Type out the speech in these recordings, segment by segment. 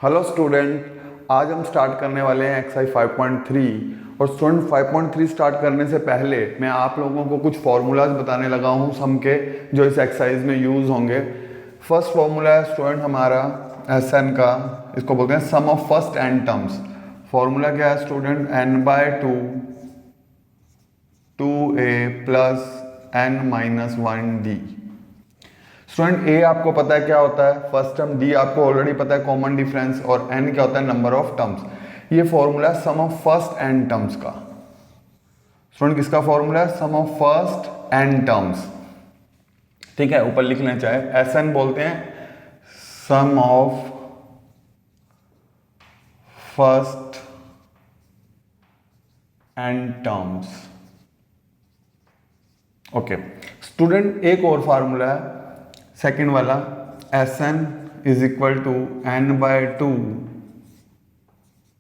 Hello student, आज हम start करने वाले हैं एक्सरसाइज 5.3। और स्टूडेंट 5.3 स्टार्ट करने से पहले मैं आप लोगों को कुछ फार्मूलाज बताने लगा हूँ सम के, जो इस एक्सरसाइज में यूज़ होंगे। फर्स्ट फार्मूला है स्टूडेंट हमारा एस एन का, इसको बोलते हैं sum of first N terms. Formula क्या है student? N by two 2a plus N minus 1d। Student A आपको पता है क्या होता है, फर्स्ट टर्म, डी आपको ऑलरेडी पता है कॉमन डिफरेंस, और एन क्या होता है नंबर ऑफ टर्म्स। ये फॉर्मूला है sum of first N terms का। स्टूडेंट किसका फॉर्मूला है? Sum of first N terms. ठीक है, ऊपर लिख लेना चाहे, एस एन बोलते हैं sum of first N terms. Okay student, एक और फार्मूला है सेकेंड वाला, S N is equal to N by two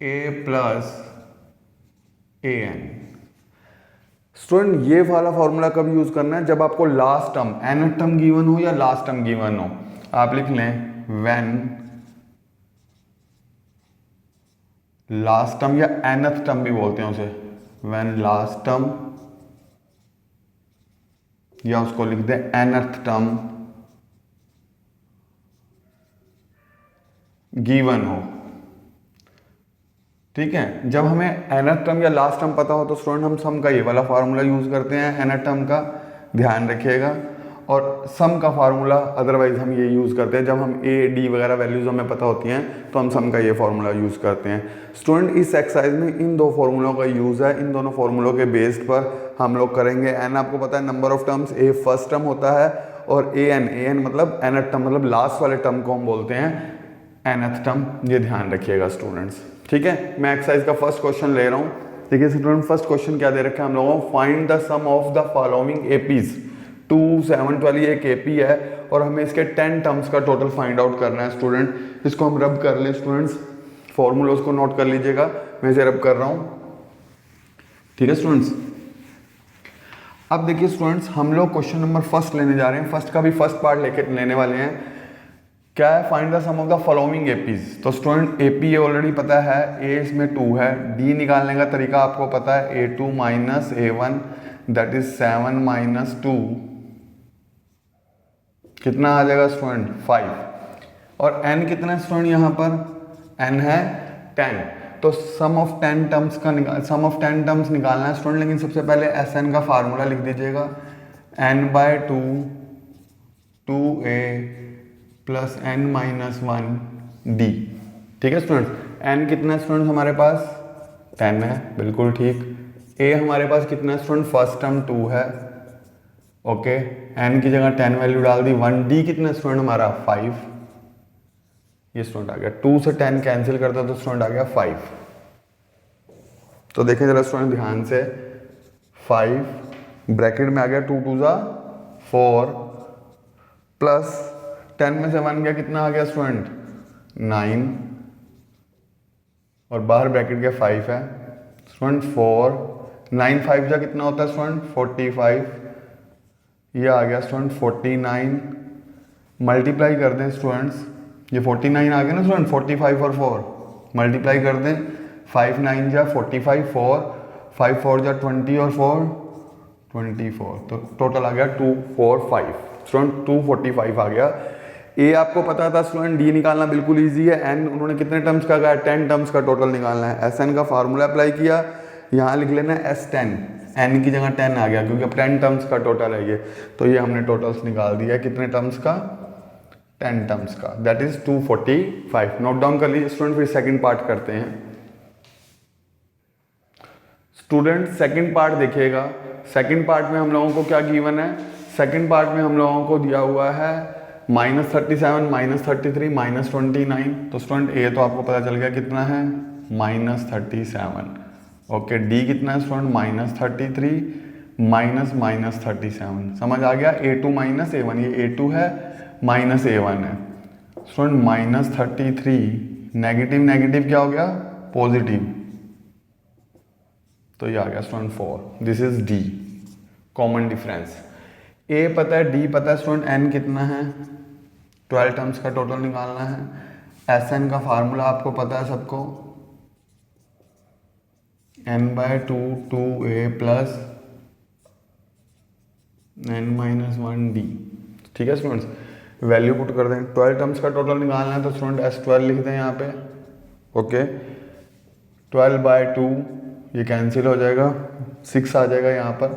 A plus A N. Student ये वाला फॉर्मूला कब यूज करना है? जब आपको last term, nth term given हो या लास्ट टर्म गिवन हो। आप लिख लें व्हेन लास्ट टर्म, या nth टर्म भी बोलते हैं उसे, व्हेन लास्ट टर्म, या उसको लिख दें nth टर्म गिवन हो। ठीक है, जब हमें nth टर्म या लास्ट टर्म पता हो तो स्टूडेंट हम सम का ये वाला फार्मूला यूज करते हैं nth टर्म का, ध्यान रखिएगा। और सम का फार्मूला अदरवाइज हम ये यूज करते हैं जब हम ए डी वगैरह वैल्यूज हमें पता होती हैं, तो हम सम का ये फार्मूला यूज करते हैं। स्टूडेंट इस एक्सरसाइज में इन दो फार्मूलों का यूज है, इन दोनों फार्मूलों के बेस्ड पर हम लोग करेंगे। एन आपको पता है number of terms, A first term होता है, और ए एन मतलब nth टर्म, मतलब लास्ट वाले टर्म को हम बोलते हैं nth टर्म। ये ध्यान रखिएगा स्टूडेंट्स। ठीक है, मैं एक्सरसाइज का फर्स्ट क्वेश्चन ले रहा हूँ। देखिए स्टूडेंट, फर्स्ट क्वेश्चन क्या दे रखा है हम लोगों को? Find the sum of the following APs. 2 7 12 ये एक एपी है, और हमें इसके 10 टर्म्स का टोटल फाइंड आउट करना है स्टूडेंट। इसको हम रब कर लें स्टूडेंट्स, फॉर्मूलोज को नोट कर लीजिएगा, मैं इसे रब कर रहा हूँ। ठीक है स्टूडेंट्स, अब देखिए स्टूडेंट्स, हम लोग क्वेश्चन नंबर फर्स्ट लेने जा रहे हैं। फर्स्ट का भी फर्स्ट पार्ट लेने वाले हैं। क्या है? Find the sum of the following APs. तो स्टूडेंट एपी ये ऑलरेडी पता है, ए इसमें 2 है, डी निकालने का तरीका आपको पता है, A2 minus A1 that is 7 minus 2, कितना आ जाएगा स्टूडेंट? 5। और n कितना है स्टूडेंट? यहाँ पर n है 10। तो सम ऑफ 10 टर्म्स का सम ऑफ 10 टर्म्स निकालना है स्टूडेंट, लेकिन सबसे पहले एस एन का फार्मूला लिख दीजिएगा, n by two 2a plus N minus 1d। ठीक है स्टूडेंट, n कितना है स्टूडेंट हमारे पास? 10 है, बिल्कुल ठीक। a हमारे पास कितना है स्टूडेंट? फर्स्ट टर्म 2 है, ओके, n की जगह 10 वैल्यू डाल दी। 1d कितना स्टूडेंट हमारा? 5। ये स्टूडेंट आ गया, 2 से 10 कैंसिल करता तो स्टूडेंट आ गया 5। तो देखें जरा स्टूडेंट ध्यान से, 5 ब्रैकेट में आ गया, 2 2 जा 4 प्लस 10 में से 1 गया, कितना आ गया स्टूडेंट? 9, और बाहर ब्रैकेट के 5 है स्टूडेंट। 4 9 5 जा कितना होता है स्टूडेंट? 45। ये आ गया स्टूडेंट 49। मल्टीप्लाई कर दें स्टूडेंट्स, ये 49 आ गया ना स्टूडेंट, 45 और 4 मल्टीप्लाई कर दें, 5 9 जा 45, 5 4 जा 20 और 4 24, तो टोटल आ गया 245 स्टूडेंट, 245 आ गया। ए आपको पता था स्टूडेंट, डी निकालना बिल्कुल इजी है। एन उन्होंने कितने टर्म्स का कहा? 10 टर्म्स का टोटल निकालना है। एस एन का फार्मूला अप्लाई किया, यहाँ लिख लेना S10, एन की जगह 10 आ गया क्योंकि अब 10 टर्म्स का टोटल है ये, तो ये हमने टोटल्स निकाल दिया। कितने टर्म्स का? 10 टर्म्स का, दैट इज 245। नोट डाउन कर लीजिए स्टूडेंट, फिर सेकेंड पार्ट करते हैं। स्टूडेंट सेकेंड पार्ट देखिएगा, सेकेंड पार्ट में हम लोगों को क्या गिवन है? सेकेंड पार्ट में हम लोगों को दिया हुआ है -37 -33 -29। तो स्टूडेंट ए तो आपको पता चल गया कितना है, -37। ओके, डी कितना है स्टूडेंट? -33 -37। समझ आ गया? A2 माइनस A1, ये A2 है माइनस A1 है स्टूडेंट। -33 नेगेटिव नेगेटिव क्या हो गया? पॉजिटिव, तो ये आ गया student 4। This is D, common difference. A पता है, डी पता है स्टूडेंट, एन कितना है? 12 टर्म्स का टोटल निकालना है। एस एन का फार्मूला आपको पता है सबको, n/2 2a प्लस n-1d। ठीक है स्टूडेंट्स, वैल्यू पुट कर दें। 12 टर्म्स का टोटल निकालना है तो स्टूडेंट S12 लिख दें यहाँ पे। ओके, 12/2 ये कैंसिल हो जाएगा, 6 आ जाएगा यहाँ पर,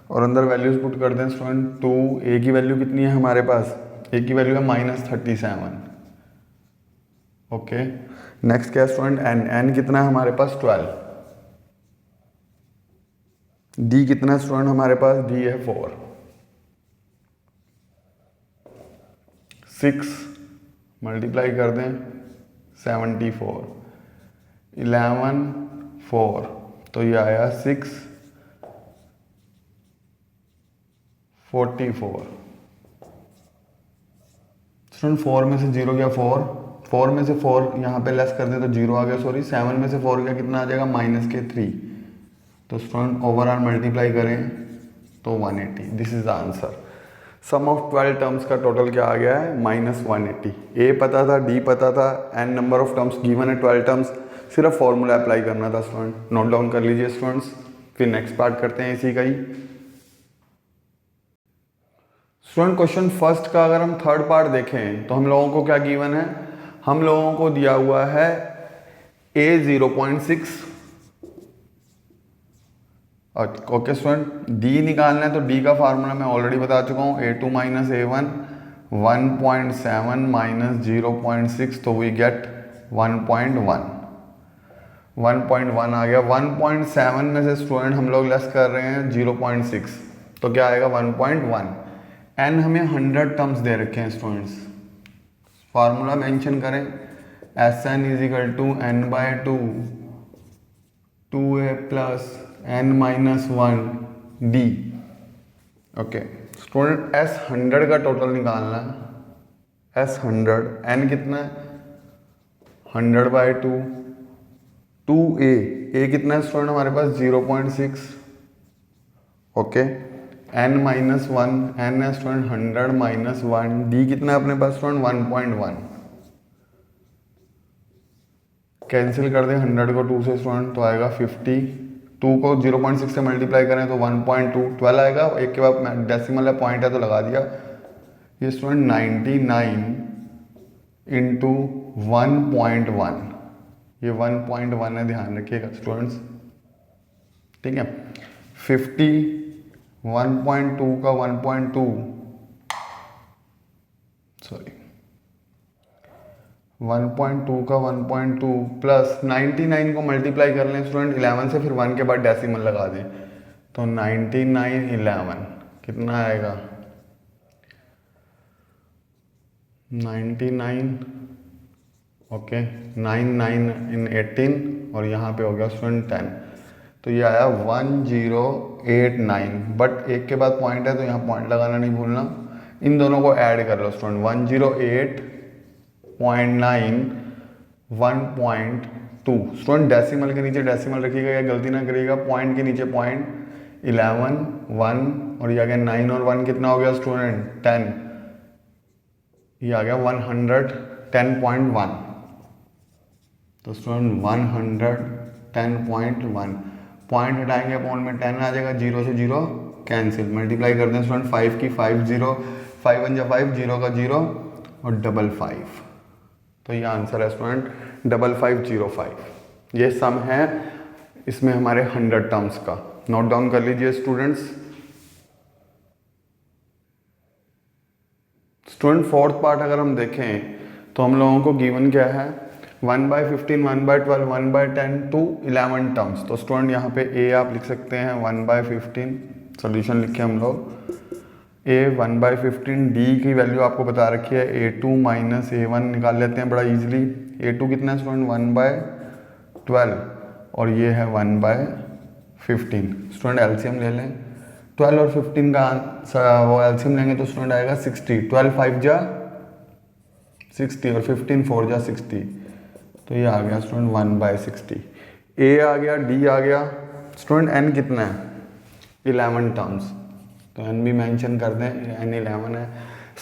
और अंदर वैल्यूज पुट कर दें स्टूडेंट। 2a की वैल्यू कितनी है हमारे पास, a की वैल्यू है -37। ओके, नेक्स्ट क्या है स्टूडेंट, n कितना है हमारे पास 12। d कितना है स्टूडेंट हमारे पास, d है 4। 6 मल्टीप्लाई कर दें 74, 11 4, तो ये आया 6 44। स्टूडेंट 4 में से 0 गया 4 में से 4 यहाँ पे लेस कर दें तो 0 आ गया, सॉरी 7 में से 4 गया कितना आ जाएगा -3। तो स्टूडेंट ओवरऑल मल्टीप्लाई करें तो 180। This is the answer. Sum of 12 terms का टोटल क्या आ गया है, -180। ए पता था, डी पता था, n number of terms given है 12 टर्म्स, सिर्फ फॉर्मूला अप्लाई करना था स्टूडेंट। नोट डाउन कर लीजिए स्टूडेंट्स, फिर नेक्स्ट पार्ट करते हैं इसी का ही। स्टूडेंट क्वेश्चन फर्स्ट का अगर हम थर्ड पार्ट देखें तो हम लोगों को क्या गिवन है, हम लोगों को दिया हुआ है a 0.6। ओके स्टूडेंट, डी निकालना है तो डी का फार्मूला मैं ऑलरेडी बता चुका हूँ, a2 - a1 1.7 - 0.6, तो वी गेट 1.1। 1.1 आ गया। 1.7 में से स्टूडेंट हम लोग लेस कर रहे हैं 0.6, तो क्या आएगा 1.1। एन हमें 100 टर्म्स दे रखे हैं स्टूडेंट्स, फार्मूला मेंशन करें, S n = n/2 2a plus n-1d। Okay student, S 100 का टोटल निकालना है। एस 100, एन कितना है 100/2, 2a कितना है स्टूडेंट हमारे पास 0.6। ओके, n-1, n है स्टूडेंट 100 - 1, d कितना है अपने पास स्टूडेंट 1.1। कैंसिल कर दें 100 को 2 से स्टूडेंट, तो आएगा 50। 2 को 0.6 से मल्टीप्लाई करें तो 1.2, 12 आएगा, एक के बाद डेसिमल है, पॉइंट है तो लगा दिया। ये स्टूडेंट 99 × 1.1, ये 1.1 है, ध्यान रखिएगा स्टूडेंट्स। ठीक है, 50 1.2 का 1.2, सॉरी 1.2 का 1.2 प्लस 99 को मल्टीप्लाई कर लें स्टूडेंट 11 से, फिर 1 के बाद डेसिमल लगा दें, तो 99 11 कितना आएगा 99। ओके, 9 × 18 और यहाँ पे हो गया स्टूडेंट 10, तो ये आया 1089। बट एक के बाद पॉइंट है तो यहाँ पॉइंट लगाना नहीं भूलना। इन दोनों को ऐड कर लो स्टूडेंट, 108.9 1.2। स्टूडेंट डेसिमल के नीचे डेसिमल रखिएगा या गलती ना करिएगा, पॉइंट के नीचे पॉइंट, 11 1 और ये आ गया 9 और 1 कितना हो गया स्टूडेंट 10, ये आ गया 110.1। तो स्टूडेंट 110.1, पॉइंट हटाएंगे पॉइंट में 10 आ जाएगा, 0 से 0 कैंसिल, मल्टीप्लाई कर दें स्टूडेंट 5 की 5 0, 5 1 जा 5, 0 का 0 और 55, तो ये आंसर है स्टूडेंट 5505। ये सम है इसमें हमारे 100 टर्म्स का, नोट डाउन कर लीजिए स्टूडेंट्स। स्टूडेंट फोर्थ पार्ट अगर हम देखें तो हम लोगों को गिवन क्या है, 1/15 1/12 1/10 to 11 टर्म्स। तो स्टूडेंट यहाँ पे ए आप लिख सकते हैं 1/15, सोल्यूशन लिखे हम लोग ए 1/15, डी की वैल्यू आपको बता रखी है a2 - a1 निकाल लेते हैं बड़ा इजीली। a2 कितना है स्टूडेंट 1/12 और ये है 1/15। स्टूडेंट एलसीएम ले लें, 12 और 15 का वो एलसीएम लेंगे तो स्टूडेंट आएगा 60, 12 5 जा 60 और 15 4 जा 60, तो ये आ गया स्टूडेंट 1/60। ए आ गया, डी आ गया, स्टूडेंट एन कितना है 11 टर्म्स, तो एन भी मेंशन कर दें, एन 11 है।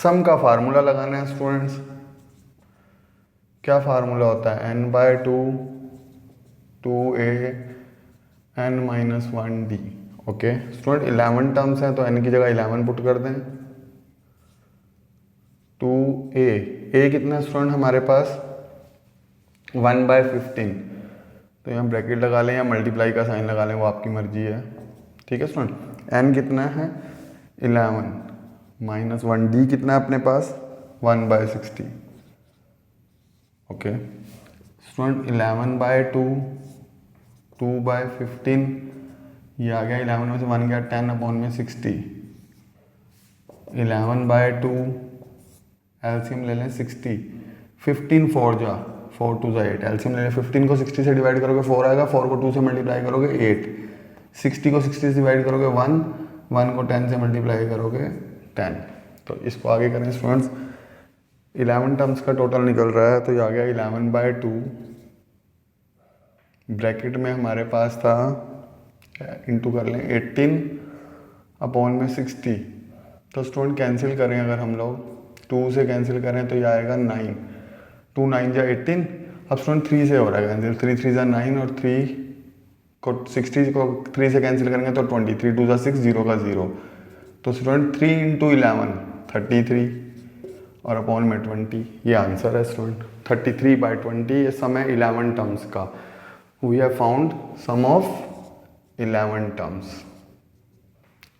सम का फार्मूला लगाना है स्टूडेंट्स, क्या फार्मूला होता है, n/2 2a n-1d। Okay student 11 terms हैं तो n की जगह 11 पुट कर दें। 2a, a कितना है स्टूडेंट हमारे पास 1/15, तो यहाँ ब्रैकेट लगा लें या मल्टीप्लाई का साइन लगा लें, वो आपकी मर्जी है। ठीक है स्टूडेंट, n कितना है 11 माइनस 1d कितना है अपने पास 1/60। ओके स्टूडेंट 11/2 2/15, ये आ गया 11 में से 1 गया 10/60। 11/2 एलसीएम ले लें 60, 15 4 जा 4 2 जा 8, एलसीएम ले लें 15 को 60 से डिवाइड करोगे 4 आएगा, 4 को 2 से मल्टीप्लाई करोगे 8, 60 को 60 से डिवाइड करोगे 1, 1 को 10 से मल्टीप्लाई करोगे 10। तो इसको आगे करें स्टूडेंट्स, 11 टर्म्स का टोटल निकल रहा है, तो ये आ गया 11/2, ब्रैकेट में हमारे पास था इंटू कर लें 18/60। तो स्टूडेंट कैंसिल करें अगर हम लोग 2 से कैंसिल करें तो ये आएगा 9, 2 9 जा 18। अब स्टूडेंट 3 से हो रहा है कैंसिल, 3 3 जा 9 और 3 को 60 को 3 से कैंसिल करेंगे तो 20, 3 2 जा 6, 0 का 0। तो स्टूडेंट 3 × 11 33 और अपॉन में 20, ये आंसर है स्टूडेंट 33/20। ये सम है 11 टर्म्स का। We have found sum of 11 terms.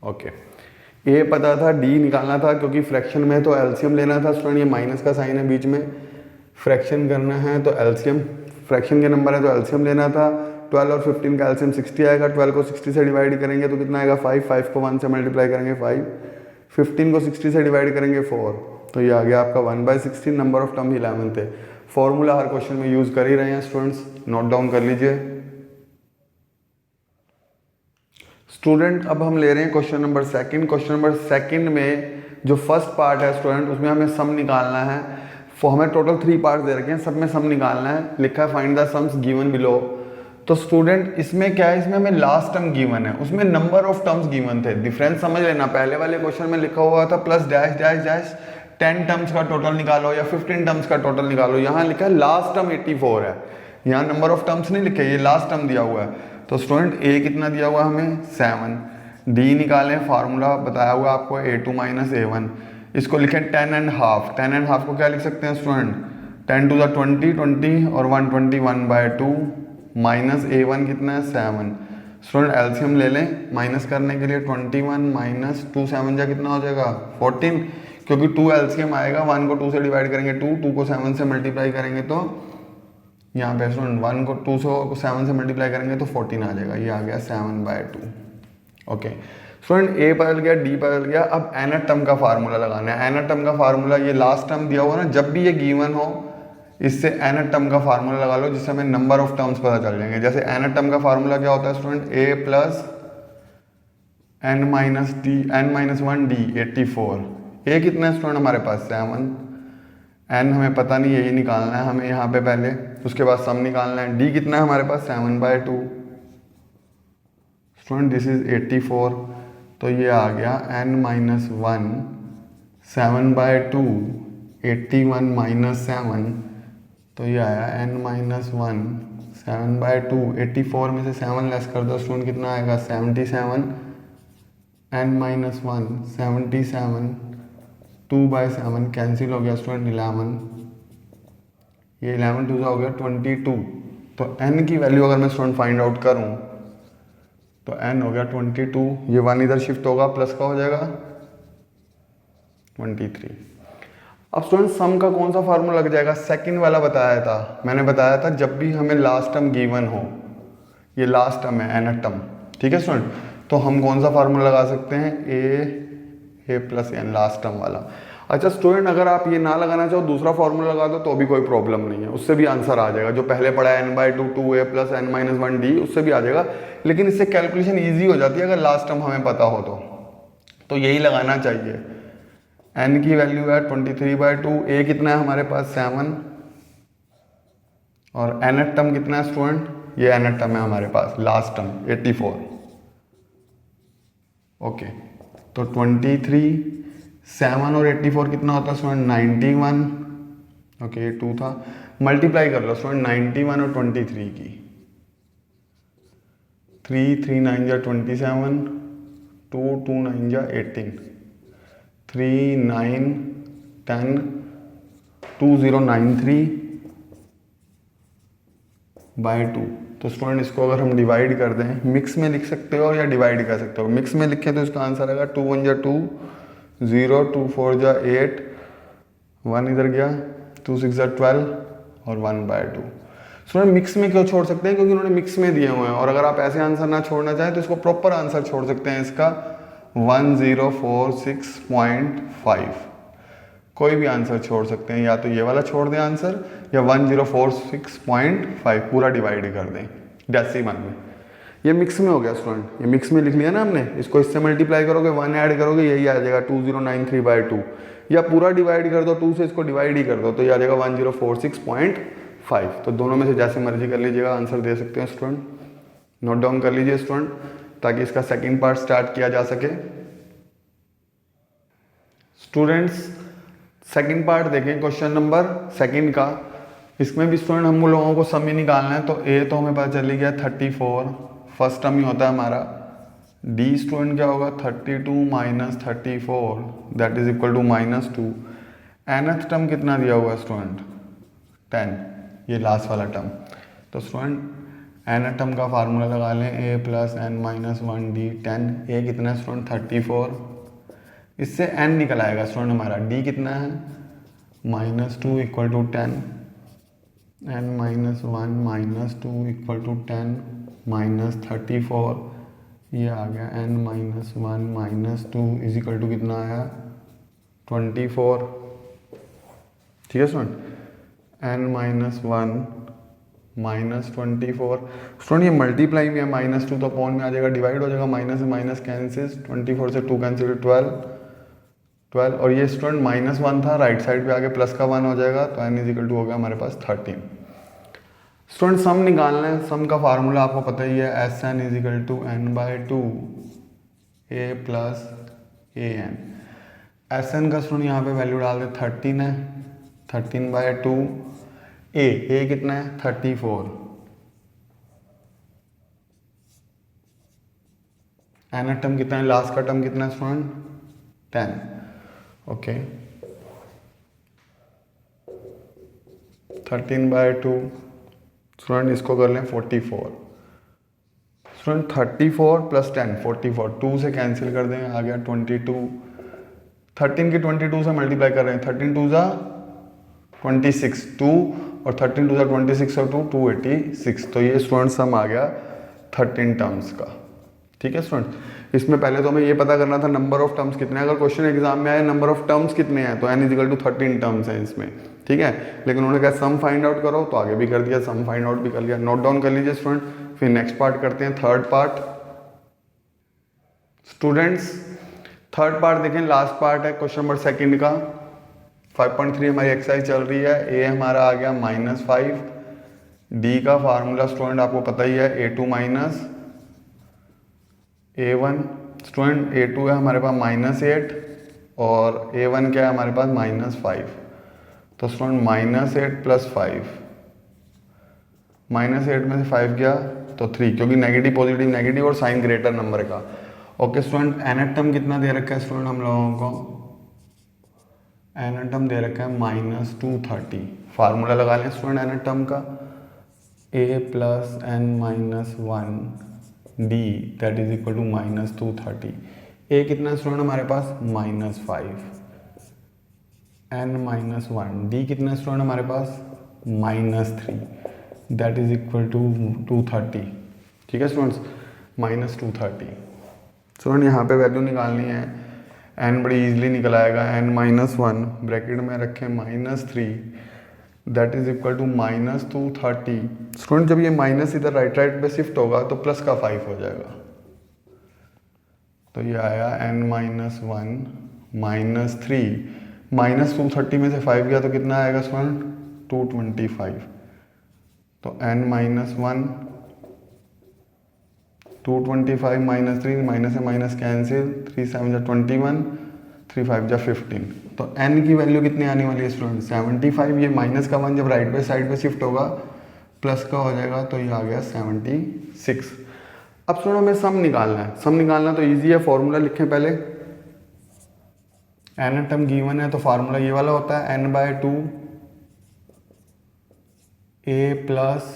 Okay, A पता था, डी निकालना था क्योंकि फ्रैक्शन में तो एलसीएम लेना था स्टूडेंट, ये माइनस का साइन है बीच में, फ्रैक्शन करना है तो एलसीएम, फ्रैक्शन के नंबर है तो एलसीएम लेना था। 12 और 15 का एलसीएम 60 आएगा, 12 को 60 से डिवाइड करेंगे तो कितना आएगा 5, 5 को 1 से मल्टीप्लाई करेंगे 5, 15 को 60 से डिवाइड करेंगे 4, तो ये आ गया आपका 1/16। नंबर ऑफ टर्म 11 थे। फॉर्मूला हर क्वेश्चन में यूज कर ही रहे हैं स्टूडेंट्स, नोट डाउन कर लीजिए। स्टूडेंट अब हम ले रहे हैं question number second. Question number second में जो फर्स्ट पार्ट है स्टूडेंट, उसमें हमें सम निकालना है। हमें टोटल 3 पार्ट दे रखे हैं, सब में सम निकालना है। लिखा है find the sums given below. तो स्टूडेंट इसमें क्या है, इसमें हमें लास्ट टर्म गिवन है, उसमें नंबर ऑफ टर्म्स गिवन थे। डिफरेंस समझ लेना, पहले वाले क्वेश्चन में लिखा हुआ था plus dash dash dash 10 terms का टोटल निकालो या 15 टर्म्स का टोटल निकालो। यहाँ लिखा है लास्ट टर्म 84 है, यहाँ नंबर ऑफ टर्म्स नहीं लिखे, ये लास्ट टर्म दिया हुआ है। तो स्टूडेंट ए कितना दिया हुआ है हमें 7, डी निकालें, फार्मूला बताया हुआ आपको a2 - a1। इसको लिखें 10½ 10½ को क्या लिख सकते हैं स्टूडेंट 10 2 20 20 और 120 1/2 माइनस a1 कितना है 7। स्टूडेंट एलसीएम ले लें माइनस करने के लिए 21 - 2 7 जा कितना हो जाएगा 14, क्योंकि 2 एलसीएम आएगा, 1 को 2 से डिवाइड करेंगे 2, 2 को 7 से मल्टीप्लाई करेंगे तो यहाँ पे स्टूडेंट 1 को 2 को 7 से मल्टीप्लाई करेंगे तो 14 आ जाएगा, ये आ गया 7/2। ओके स्टूडेंट ए बदल गया, डी बदल गया। अब nth टर्म का फार्मूला लगाना है। nth टर्म का फार्मूला ये लास्ट टर्म दिया हुआ ना, जब भी ये गिवन हो इससे nth टर्म का फार्मूला लगा लो, जिससे हमें नंबर ऑफ टर्म्स पता चल जाएंगे। जैसे nth टर्म का फार्मूला क्या होता है स्टूडेंट a + n-1d 84। a कितना है स्टूडेंट हमारे पास 7, n हमें पता नहीं, यही निकालना है हमें यहाँ पे पहले, उसके बाद सम निकालना है। d कितना है हमारे पास 7/2। स्टूडेंट दिस इज 84, तो ये आ गया n-1 7/2 81 - 7, तो ये आया n-1 7/2 84 में से 7 लेस कर दो स्टूडेंट कितना आएगा 77, n-1 77 2/7 कैंसिल हो गया स्टूडेंट 11, ये 11 2 हो गया 22। तो n की वैल्यू अगर मैं स्टूडेंट फाइंड आउट करूं तो n हो गया 22, ये 1 इधर शिफ्ट होगा प्लस का हो जाएगा 23। अब स्टूडेंट सम का कौन सा फार्मूला लग जाएगा, सेकंड वाला बताया था मैंने, बताया था जब भी हमें लास्ट टर्म गिवन हो, ये लास्ट टर्म है nth टर्म, ठीक है स्टूडेंट, तो हम कौन सा फार्मूला लगा सकते हैं a + n लास्ट टर्म वाला। अच्छा स्टूडेंट अगर आप ये ना लगाना चाहो दूसरा फार्मूला लगा दो तो भी कोई प्रॉब्लम नहीं है, उससे भी आंसर आ जाएगा। जो पहले पढ़ा है n/2 2a + n-1d उससे भी आ जाएगा, लेकिन इससे कैलकुलेशन ईजी हो जाती है अगर लास्ट टर्म हमें पता हो तो यही लगाना चाहिए। n की वैल्यू है 23/2, a कितना है हमारे पास 7 और nth टर्म कितना है स्टूडेंट, ये nth टर्म है हमारे पास लास्ट टर्म 84। ओके तो 23 7 और 84 कितना होता है स्टूडेंट 91। ओके 2 था मल्टीप्लाई कर लो स्टूडेंट 91 और 23 की, 3 3 9 जा 27, 2 2 9 जा 18, 3 9 10 2093 बाय 2। तो स्टूडेंट इसको अगर हम डिवाइड कर दें, मिक्स में लिख सकते हो या डिवाइड कर सकते हो। मिक्स में लिखें तो इसका आंसर आएगा 2 1 जा 2, 0 2 4 जा 8, 1 इधर गया, 2 6 जा 12 और 1 बाय 2। स्टूडेंट मिक्स में क्यों छोड़ सकते हैं? क्योंकि उन्होंने मिक्स में दिए हुए हैं, और अगर आप ऐसे आंसर ना छोड़ना चाहें तो इसको प्रॉपर आंसर छोड़ सकते हैं इसका 1046.5। कोई भी आंसर छोड़ सकते हैं, या तो ये वाला छोड़ दें आंसर या 1046.5 पूरा डिवाइड कर दें डेसिमल में। ये मिक्स में हो गया स्टूडेंट, ये मिक्स में लिख लिया ना हमने, इसको इससे मल्टीप्लाई करोगे 1 ऐड करोगे यही आ जाएगा 2093/2, या पूरा डिवाइड कर दो 2 से, इसको डिवाइड ही कर दो तो ये आ जाएगा 1046.5। तो दोनों में से जैसे मर्जी कर लीजिएगा, आंसर दे सकते हैं स्टूडेंट। नोट डाउन कर लीजिए स्टूडेंट ताकि इसका सेकेंड पार्ट स्टार्ट किया जा सके। स्टूडेंट्स सेकंड पार्ट देखें क्वेश्चन नंबर सेकंड का। इसमें भी स्टूडेंट हम लोगों को सम ही निकालना है। तो ए तो हमें पता चली गया 34, फर्स्ट टर्म ही होता है हमारा। डी स्टूडेंट क्या होगा 32 minus 34 that is equal to -2। nth term कितना दिया हुआ है स्टूडेंट 10, ये लास्ट वाला टर्म। तो स्टूडेंट nth टर्म का फार्मूला लगा लें a plus n minus 1 D 10। ए कितना है स्टूडेंट 34, इससे n निकल आएगा स्टूडेंट हमारा। d कितना है -2 equal to 10, n minus 1 -2 equal to 10 minus 34, ये आ गया n minus 1 -2 is equal to कितना आया 24। ठीक है स्टूडेंट, n माइनस 1 -24। स्टूडेंट ये मल्टीप्लाई में है, -2 तो अपॉन में आ जाएगा, डिवाइड हो जाएगा, माइनस से माइनस कैंसिल, 24 से 2 कैंसिल 12। और ये स्टूडेंट -1 था, राइट साइड पे आके प्लस का 1 हो जाएगा, तो n इज इक्वल टू हो गया हमारे पास 13। स्टूडेंट सम निकालना है, सम का फार्मूला आपको पता ही है, Sn is equal to n/2 a plus an। Sn का स्टूडेंट यहाँ पे वैल्यू डाल दे 13 है, 13/2। a कितना है 34, n टर्म कितना है, लास्ट का टर्म कितना है स्टूडेंट 10। ओके 13/2 स्टूडेंट इसको कर लें 44। स्टूडेंट 34 प्लस 10 44, 2 से कैंसिल कर दें, आ गया 22। 13 की 22 से मल्टीप्लाई कर रहे हैं, 13 2 जा 26, 2 और 13 2 जा 26 और 2 286। तो ये स्टूडेंट सम आ गया 13 टर्म्स का। ठीक है स्टूडेंट, इसमें पहले तो हमें ये पता करना था नंबर ऑफ टर्म्स कितने हैं। अगर क्वेश्चन एग्जाम में आए नंबर ऑफ टर्म्स कितने हैं तो n is equal to 13 terms हैं इसमें। ठीक है, लेकिन उन्होंने कहा सम फाइंड आउट करो, तो आगे भी कर दिया, सम फाइंड आउट भी कर लिया। नोट डाउन कर लीजिए स्टूडेंट, फिर नेक्स्ट पार्ट करते हैं, third part. Students third part देखें, लास्ट पार्ट है क्वेश्चन नंबर सेकंड का। 5.3 हमारी एक्सरसाइज चल रही है। ए हमारा आ गया -5, डी का फार्मूला स्टूडेंट आपको पता ही है a2 minus a1। Student a2 है हमारे पास -8 और a1 क्या है हमारे पास -5। तो स्टूडेंट -8 प्लस 5, -8 में से 5 गया तो 3, क्योंकि नेगेटिव पॉजिटिव नेगेटिव और साइन ग्रेटर नंबर का। ओके स्टूडेंट nth टर्म कितना दे रखा है स्टूडेंट हम लोगों को, nth टर्म दे रखा है -230। फार्मूला लगा लें स्टूडेंट nth टर्म का, a plus n minus 1 d that is equal to -230। a कितना स्टूडेंट हमारे पास -5, n माइनस 1, d कितना स्टूडेंट हमारे पास -3 दैट इज इक्वल टू 230। ठीक है स्टूडेंट्स, -230। स्टूडेंट यहाँ पे वैल्यू निकालनी है, n बड़ी इजीली निकल आएगा, n माइनस 1 ब्रैकेट में रखें -3 that is equal to -230। Student जब ये माइनस इधर राइट पे शिफ्ट होगा तो प्लस का 5 हो जाएगा, तो ये आया n माइनस 1 -3 -230 में से 5 गया तो कितना आएगा स्टूडेंट 225। तो n माइनस 1 225 -3 माइनस से माइनस कैंसिल, 3 7 जा 21, 3 5 जा 15। तो n की वैल्यू कितनी आने वाली है स्टूडेंट 75। ये माइनस का 1 जब राइट बाई साइड पे शिफ्ट होगा प्लस का हो जाएगा, तो ये आ गया 76। अब स्टूडेंट हमें सम निकालना है। सम निकालना तो ईजी है, फॉर्मूला लिखें पहले। एन टर्म गिवन है तो फार्मूला ये वाला होता है n/2 a प्लस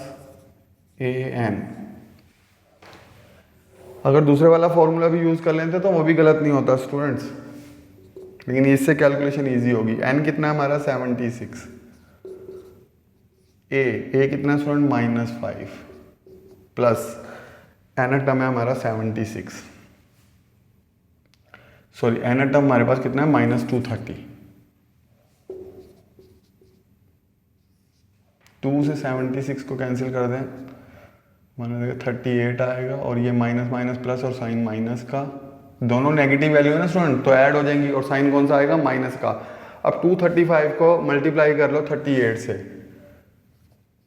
an। अगर दूसरे वाला फॉर्मूला भी यूज कर लेते तो वो भी गलत नहीं होता स्टूडेंट्स, लेकिन इससे कैलकुलेशन इजी होगी। n कितना है हमारा 76, a कितना स्टूडेंट -5 प्लस n टर्म है हमारा 76, सॉरी n टर्म हमारे पास कितना है -230। 2 से 76 को कैंसिल कर दें, माना 38 आएगा, और ये माइनस माइनस प्लस और साइन माइनस का, दोनों नेगेटिव वैल्यू है ना स्टूडेंट, तो ऐड हो जाएंगी, और साइन कौन सा आएगा माइनस का। अब 235 को मल्टीप्लाई कर लो 38 से,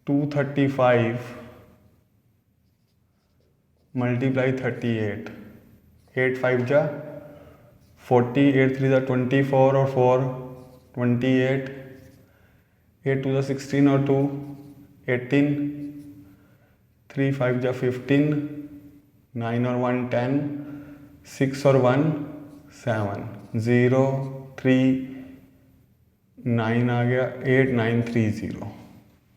235 मल्टीप्लाई 38, 8 5 जा 40, 8 3 जा 24 और 4 28, 8 2 जा 16 और 2 18, 3 5 जा 15, 9 और 1 10, 6 और 1 7, 0 3 9 आ गया, 8 9 3 0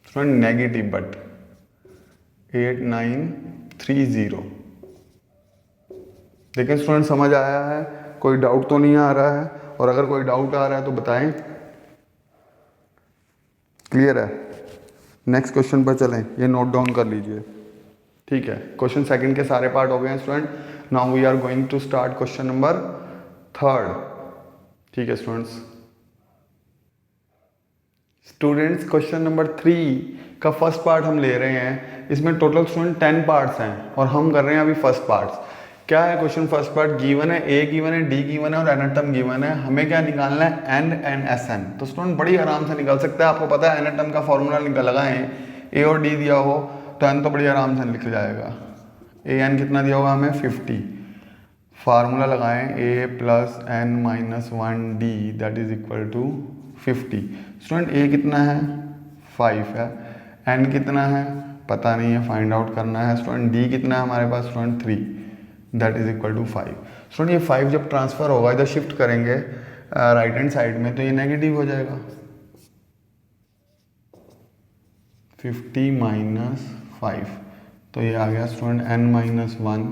स्टूडेंट नेगेटिव बट 8 9 3 0। देखिए स्टूडेंट समझ आया है, कोई डाउट तो नहीं आ रहा है, और अगर कोई डाउट आ रहा है तो बताएं। क्लियर है? नेक्स्ट क्वेश्चन पर चलें, ये नोट डाउन कर लीजिए। ठीक है, क्वेश्चन सेकंड के सारे पार्ट हो गए हैं student. Now we are going to start question number 3। ठीक है स्टूडेंट्स क्वेश्चन नंबर 3 का फर्स्ट पार्ट हम ले रहे हैं। इसमें टोटल स्टूडेंट 10 पार्ट्स हैं और हम कर रहे हैं अभी फर्स्ट पार्ट्स। क्या है क्वेश्चन फर्स्ट पार्ट? गिवन है, ए गिवन है, डी गिवन है और एन टर्म गिवन है। हमें क्या निकालना है? N and S n. तो स्टूडेंट बड़ी आराम से निकल सकता है, आपको पता है एन टर्म का फॉर्मूला लगाएं, ए और डी दिया हो तो एन तो बड़ी आराम से लिख जाएगा। ए एन कितना दिया होगा हमें 50, फार्मूला लगाएं A plus N minus 1 D that is equal to 50। Student A कितना है 5 है, एन कितना है पता नहीं है, फाइंड आउट करना है। स्टूडेंट डी कितना है हमारे पास student 3 that is equal to 5। Student ये 5 जब ट्रांसफर होगा इधर शिफ्ट करेंगे राइट हैंड साइड में तो ये नेगेटिव हो जाएगा। 50 माइनस 5 तो ये आ गया स्टूडेंट n माइनस 1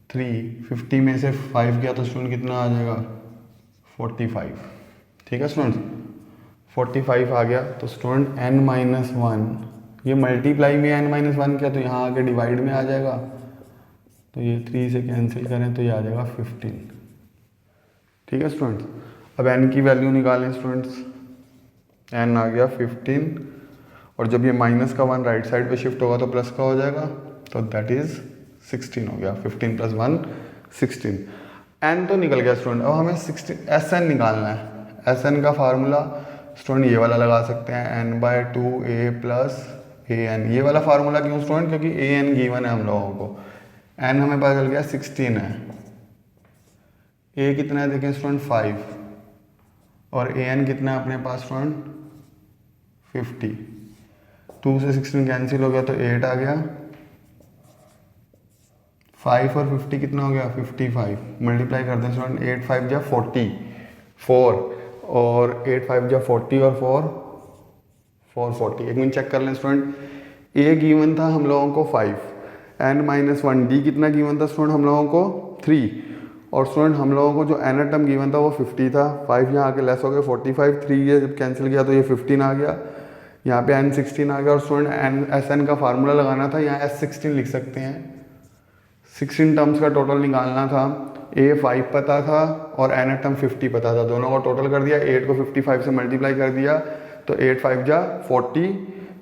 3। 50 में से 5 गया तो स्टूडेंट कितना आ जाएगा 45। ठीक है स्टूडेंट 45 आ गया तो स्टूडेंट n माइनस 1 ये मल्टीप्लाई में n माइनस 1 किया तो यहाँ आके डिवाइड में आ जाएगा, तो ये 3 से कैंसिल करें तो ये आ जाएगा 15। ठीक है स्टूडेंट्स, अब n की वैल्यू निकालें स्टूडेंट्स। n आ गया 15 और जब ये माइनस का 1 राइट साइड पे शिफ्ट होगा तो प्लस का हो जाएगा, तो दैट इज 16 हो गया। 15 प्लस 1 16। n तो निकल गया स्टूडेंट। अब हमें 16 Sn निकालना है। Sn का फार्मूला स्टूडेंट ये वाला लगा सकते हैं n/2a प्लस an। ये वाला फार्मूला क्यों स्टूडेंट? क्योंकि an गिवन है हम लोगों को। n हमें पता चल गया 16 है, a कितना है देखें स्टूडेंट 5 और an कितना है अपने पास स्टूडेंट 50। 2 से 16 कैंसिल हो गया तो 8 आ गया। 5 और 50 कितना हो गया 55। मल्टीप्लाई करते हैं स्टूडेंट, 8 5 जा 44 और 8 5 जा 40 और 4 40। एक मिनट चेक कर लें स्टूडेंट, a गिवन था हम लोगों को 5, n माइनस 1 डी कितना गिवन था स्टूडेंट हम लोगों को 3 और स्टूडेंट हम लोगों को जो n टर्म गिवन था वो 50 था। 5 यहाँ आके लेस हो गया 45, 3 ये जब कैंसिल किया तो ये 15 आ गया, यहाँ पे n 16 आ गया और स्टूडेंट n Sn का फार्मूला लगाना था, यहाँ s 16 लिख सकते हैं। 16 टर्म्स का टोटल निकालना था, a 5 पता था और n टर्म 50 पता था, दोनों को टोटल कर दिया, 8 को 55 से मल्टीप्लाई कर दिया तो 8 5 जा 40,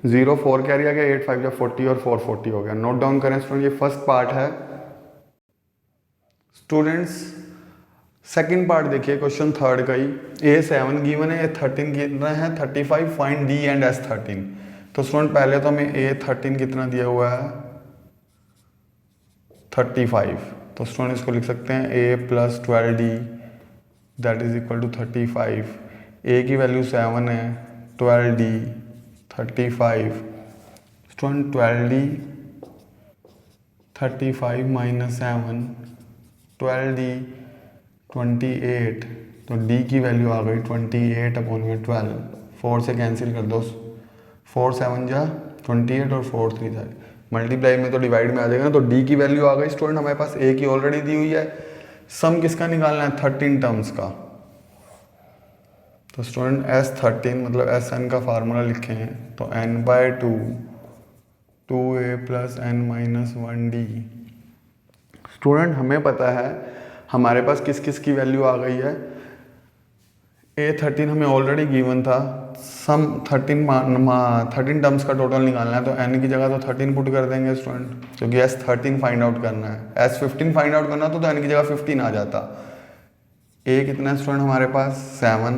0 4 कैरी आ गया, 8 5 जा 40 और 4 40 हो गया। नोट डाउन करें स्टूडेंट, ये फर्स्ट पार्ट है। स्टूडेंट्स सेकंड पार्ट देखिए क्वेश्चन थर्ड का ही, a 7 गिवन है, a 13 कितना है 35, फाइंड d एंड s 13। तो स्टूडेंट पहले तो हमें a 13 कितना दिया हुआ है 35, तो स्टूडेंट इसको लिख सकते हैं a plus 12d that is equal to 35 a की वैल्यू 7 है, 12D 35, student 12D 35 minus 7, 12D 28, तो D की वैल्यू आ गई 28/12, 4 से कैंसिल कर दो, 4 7 जा 28 और 4 3 जा, मल्टीप्लाई में तो डिवाइड में आ जाएगा ना, तो D की वैल्यू आ गई स्टूडेंट हमारे पास, A की ऑलरेडी दी हुई है। सम किसका निकालना है? 13 टर्म्स का। तो स्टूडेंट S13 मतलब Sn का फार्मूला लिखे हैं, तो n/2 2a plus n-1d। Student हमें पता है हमारे पास किस किस की वैल्यू आ गई है। A13 हमें ऑलरेडी गिवन था, सम 13 टर्म्स का टोटल निकालना है, तो n की जगह तो 13 पुट कर देंगे स्टूडेंट, क्योंकि S13 फाइंड आउट करना है। S15 फाइंड आउट करना तो n की जगह 15 आ जाता। A कितना है स्टूडेंट हमारे पास? 7,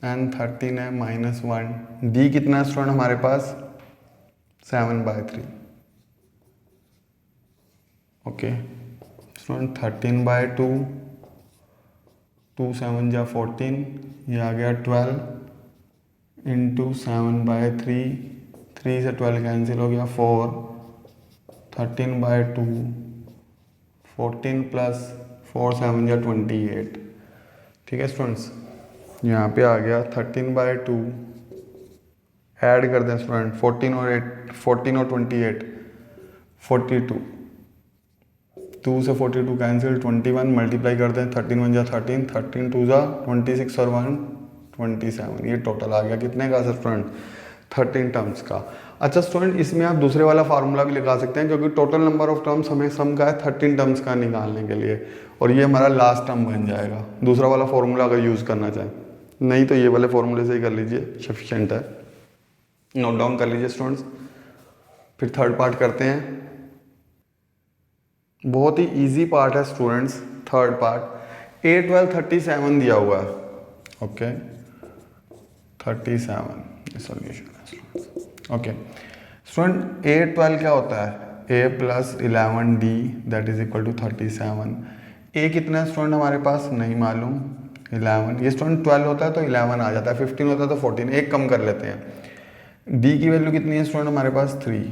n13 है -1। D कितना है स्टूडेंट हमारे पास? 7/3। ओके स्टूडेंट 13/2, 2 7 जा 14, ये आ गया 12 इंटू 7/3, 3 से 12 कैंसिल हो गया 4, 13/2, 14 प्लस 4 7 जा 28। ठीक है स्टूडेंट्स, यहाँ पे आ गया 13/2, ऐड कर दें स्टूडेंट 14 और 28, 42, 2 से 42 कैंसिल, 21 मल्टीप्लाई कर दें, 13 1 जा 13, 13 2 जा 26 और 1 27, ये टोटल आ गया कितने का स्टूडेंट? 13 टर्म्स का। अच्छा स्टूडेंट, इसमें आप दूसरे वाला फार्मूला भी लगा सकते हैं, क्योंकि टोटल नंबर ऑफ टर्म्स हमें सम का है 13 टर्म्स का निकालने के लिए, और ये हमारा लास्ट टर्म बन जाएगा। दूसरा वाला फार्मूला अगर यूज़ करना चाहें, नहीं तो ये वाले फॉर्मूले से ही कर लीजिए, सफिशेंट है। नोट डाउन कर लीजिए स्टूडेंट्स। फिर थर्ड पार्ट करते हैं, बहुत ही इजी पार्ट है स्टूडेंट्स। थर्ड पार्ट A12 37 दिया हुआ है। ओके 37 सॉल्यूशन है स्टूडेंट्स। ओके स्टूडेंट A12 क्या होता है? A plus 11D that is equal to 37। A कितना है स्टूडेंट हमारे पास? नहीं मालूम, 11। ये स्टूडेंट 12 होता है तो 11 आ जाता है, 15 होता है तो 14, एक कम कर लेते हैं। D की वैल्यू कितनी है स्टूडेंट हमारे पास? 3,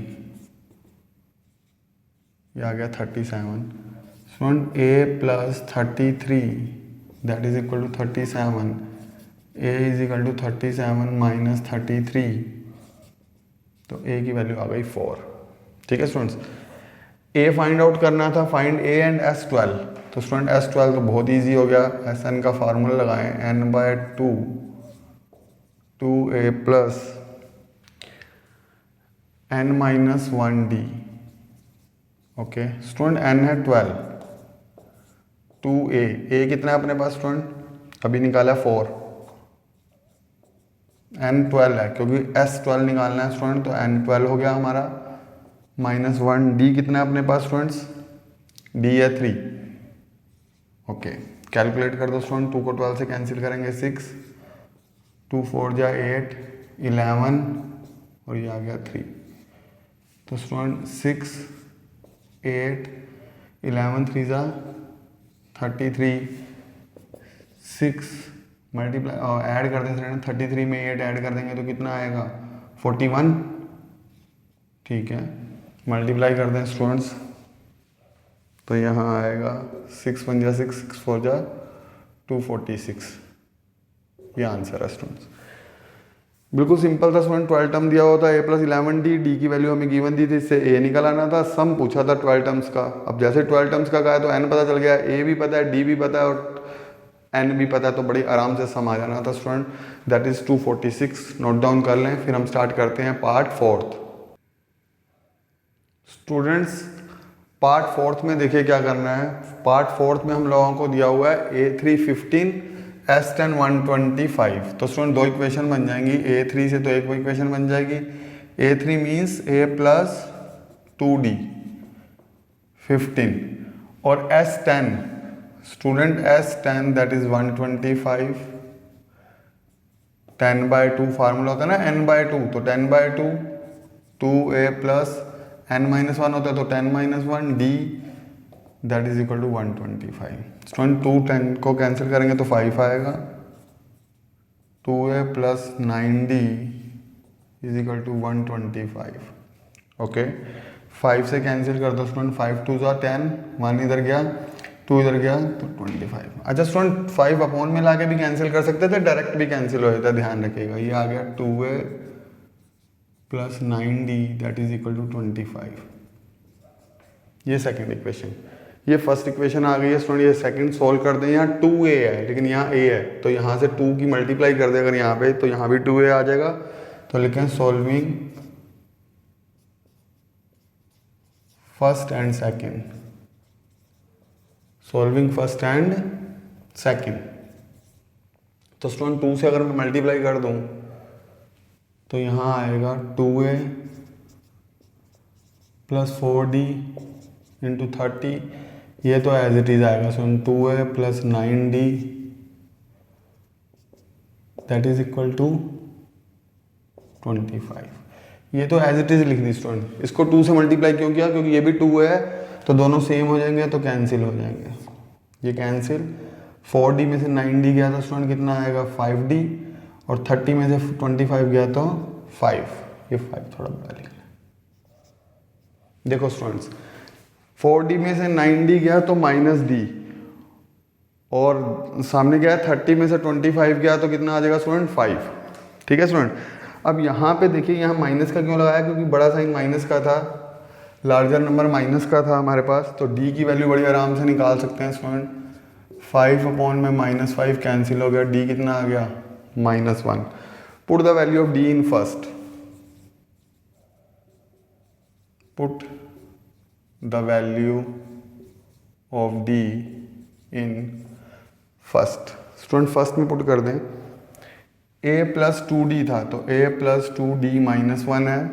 ये आ गया 37। Student A plus 33 that is equal to 37, A is equal to 37 minus 33, तो A की वैल्यू आ गई 4। ठीक है स्टूडेंट्स, A फाइंड आउट करना था, फाइंड A एंड S12। तो स्टूडेंट S12 तो बहुत इजी हो गया, Sn का फार्मूला लगाएं, n/2 2a plus n-1d। Okay student n है 12, 2a, a कितना है अपने पास स्टूडेंट? अभी निकाला 4, n 12 है, क्योंकि S12 निकालना है स्टूडेंट, तो n 12 हो गया हमारा, -1। d कितना है अपने पास स्टूडेंट्स? d है 3। ओके कैलकुलेट कर दो स्टूडेंट, 2 को 12 से कैंसिल करेंगे 6, 2 4 जा 8, 11 और ये आ गया 3। तो स्टूडेंट 6 8 11 3 जा 33, 6 मल्टीप्लाई ऐड कर दें स्टूडेंट, 33 में 8 ऐड कर देंगे तो कितना आएगा? 41। ठीक है मल्टीप्लाई कर दें स्टूडेंट्स, तो यहाँ आएगा 6 1 जा 6, 6 4 जा 246। ये आंसर है स्टूडेंट्स, बिल्कुल सिंपल था स्टूडेंट। 12 टर्म दिया होता है A प्लस 11D, D की वैल्यू हमें गिवन दी थी, इससे A निकल आना था, सम पूछा था 12 टर्म्स का। अब जैसे 12 टर्म्स का कहा है तो N पता चल गया, A भी पता है, D भी पता है और N भी पता है, तो बड़ी आराम से सम आ जाना था student. That is 246, note down कर लें। फिर हम स्टार्ट करते हैं part fourth. Students part fourth में देखिए क्या करना है। पार्ट फोर्थ में हम लोगों को दिया हुआ है A3 15 S10 125। तो स्टूडेंट दो इक्वेशन बन जाएंगी, A3 से तो एक इक्वेशन बन जाएगी। A3 means A plus 2D 15 और S10 student S10 that is 125, 10/2 formula होता है ना n/2, तो 10/2 2a प्लस n-1 होता है तो 10 - 1 d that is equal to 125। Student 2 10 को कैंसिल करेंगे तो 5 आएगा। 2a plus 9d is equal to 125। Okay, 5 से कैंसिल कर दो स्टूडेंट, 5 2 10, 1 इधर गया, 2 इधर गया तो 25। अच्छा स्टूडेंट 5 अपॉन में ला के भी कैंसिल कर सकते थे, डायरेक्ट भी कैंसिल हो जाता है, ध्यान रखिएगा। ये आ गया 2a plus 9d that is equal to 25। ये सेकंड इक्वेशन। ये फर्स्ट इक्वेशन आ गई है स्टूडेंट। ये सेकंड सोल्व कर दें, यहाँ 2a है लेकिन यहाँ a है, तो यहाँ से 2 की मल्टीप्लाई कर दे अगर यहाँ पे, तो यहाँ भी 2a आ जाएगा। तो लिखें solving first and second, solving first and second. तो स्टूडेंट 2 से अगर मैं मल्टीप्लाई कर दूं तो यहाँ आएगा 2a प्लस 4d इंटू 30। ये तो एज इट इज आएगा student 2a plus 9d that is equal to 25। ये तो एज इट इज लिख दी स्टूडेंट। इसको 2 से मल्टीप्लाई क्यों किया? क्योंकि ये भी 2 है तो दोनों सेम हो जाएंगे तो कैंसिल हो जाएंगे, ये कैंसिल। 4d में से 9d गया तो स्टूडेंट कितना आएगा 5d, और 30 में से 25 गया तो 5। ये 5 थोड़ा बड़ा लिख लें। देखो स्टूडेंट्स 4d में से 9d गया तो -d, और सामने गया 30 में से 25 गया तो कितना आ जाएगा स्टूडेंट 5। ठीक है स्टूडेंट। अब यहाँ पे देखिए यहाँ माइनस का क्यों लगाया? क्योंकि बड़ा साइन माइनस का था, लार्जर नंबर माइनस का था हमारे पास, तो d की वैल्यू बड़ी आराम से निकाल सकते हैं स्टूडेंट। 5 अपॉन में -5 कैंसिल हो गया, d कितना आ गया -1। Put the value of d in first, put the value of d in first. Student first में पुट कर दें। a प्लस 2d था तो a प्लस 2d माइनस 1 है,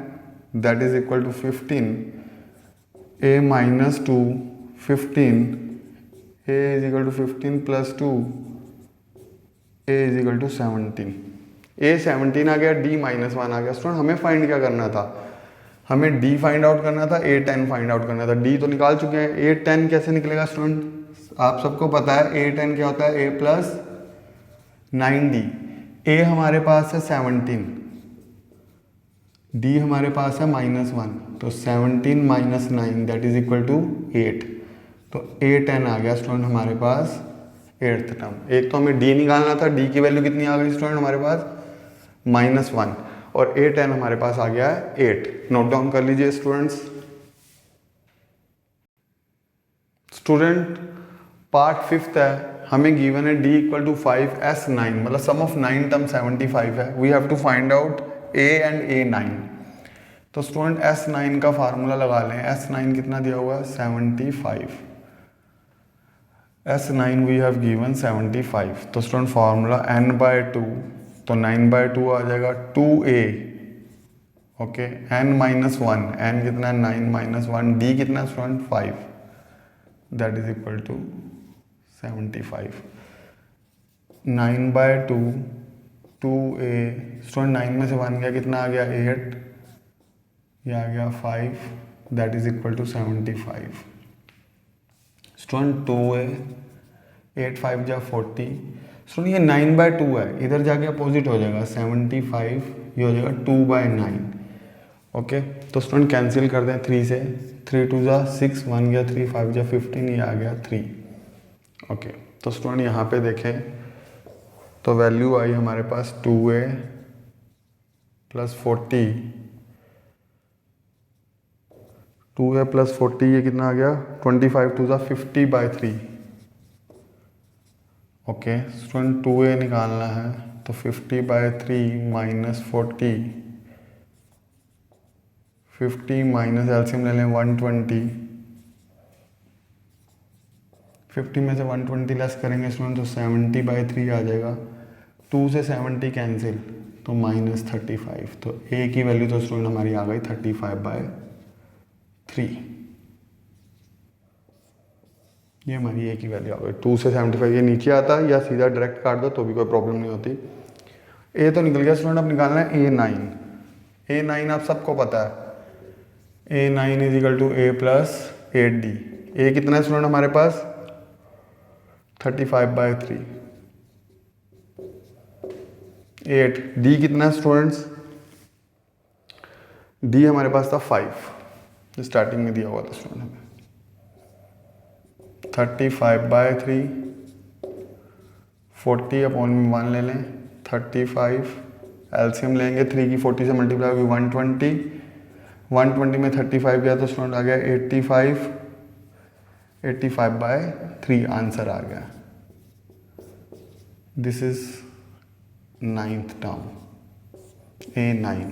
that is equal to 15। a minus 2 15, a is equal to 15 plus 2, a is equal to 17। a 17 आ गया, d minus 1 आ गया। Student हमें फाइंड क्या करना था? हमें d फाइंड आउट करना था, a 10 फाइंड आउट करना था। d तो निकाल चुके हैं, a 10 कैसे निकलेगा स्टूडेंट? आप सबको पता है a 10 क्या होता है, a प्लस 9d। a हमारे पास है 17, d हमारे पास है -1, तो 17 minus 9 that is equal to 8। तो a 10 आ गया स्टूडेंट हमारे पास 8th टर्म। एक तो हमें d निकालना था, d की वैल्यू कितनी आ गई स्टूडेंट हमारे पास -1, और a 10 हमारे पास आ गया है 8। नोट डाउन कर लीजिए स्टूडेंट्स। स्टूडेंट पार्ट 5th है, हमें गिवन है d इक्वल टू 5 S9, मतलब सम ऑफ 9 टर्म 75 है। We have to find out a and a9। तो स्टूडेंट S9 का फार्मूला लगा लें। S9 कितना दिया हुआ है 75। S9 we have given 75। तो स्टूडेंट फार्मूला n/2, तो 9/2 आ जाएगा 2a। ओके, n-1, n कितना है 9 - 1, d कितना student 5, that is equal to 75। 9/2 2a, student 9 में से 1 गया, कितना आ गया 8, ये आ गया 5, that is equal to 75। Student 2a, 8 5 जा 40। स्टूडेंट ये 9/2 है, इधर जाके अपोजिट हो जाएगा 75, ये हो जाएगा 2/9। ओके, तो स्टूडेंट कैंसिल कर दें 3 से, 3 2 जा 6, 1 गया 3, 5 जा 15, ये आ गया 3। ओके, तो स्टूडेंट यहाँ पे देखें तो वैल्यू आई हमारे पास 2a प्लस 40, 2a प्लस 40, ये कितना आ गया 25 2 जा 50/3। ओके स्टूडेंट 2a निकालना है तो 50/3 माइनस 40, 50 माइनस एलसीएम ले लें 120, 50 में से 120 लेस करेंगे स्टूडेंट तो 70/3 आ जाएगा। 2 से 70 कैंसिल तो -35, तो a की वैल्यू तो स्टूडेंट हमारी आ गई 35/3। ये हमारी a की वैल्यू आ गई। 2 से 75 ये नीचे आता है, या सीधा डायरेक्ट काट दो तो भी कोई प्रॉब्लम नहीं होती। a तो निकल गया स्टूडेंट, अब निकालना है a9। a9 आप सबको पता है, a9 is equal to a plus 8d। A कितना है स्टूडेंट हमारे पास 35/3। 8 डी कितना है स्टूडेंट्स, डी हमारे पास था 5, स्टार्टिंग में दिया हुआ था स्टूडेंट हमें। 35/3 40/1 ले लें, 35 एलसीएम लेंगे, 3 की 40 से मल्टीप्लाई होगी 120, 120 में 35 गया तो स्टूडेंट आ गया 85, 85/3 आंसर आ गया। This is 9th term A9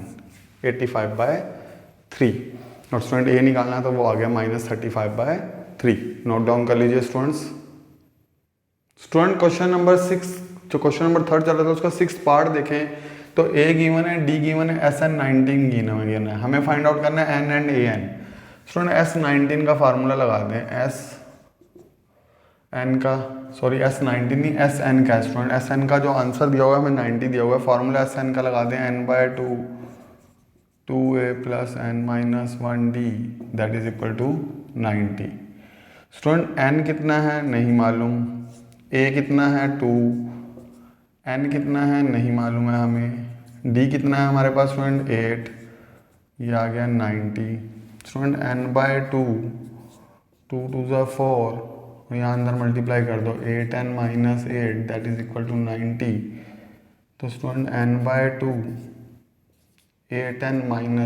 85/3 और स्टूडेंट ए निकालना तो वो आ गया -35/3। नोट डाउन कर लीजिए स्टूडेंट्स। स्टूडेंट क्वेश्चन नंबर 6 जो क्वेश्चन नंबर 3 चल रहा था उसका 6th पार्ट देखें तो ए गिवन है, डी गिवन है, SN19 गिवन है। हमें फाइंड आउट करना है n and AN। Student S19 का फार्मूला लगा दें, S19 नहीं SN का स्टूडेंट, SN का जो आंसर दिया हुआ है हमें 90 दिया हुआ है, फार्मूला SN का लगा दें n/2 2a + n-1d that is equal to 90। Student n कितना है नहीं मालूम, a कितना है 2, n कितना है नहीं मालूम है हमें, d कितना है हमारे पास स्टूडेंट 8, ये आ गया 90। स्टूडेंट n/2 2 2 ज़ा 4, यहाँ अंदर मल्टीप्लाई कर दो 8n - 8 that is equal to 90। तो स्टूडेंट n/2 8n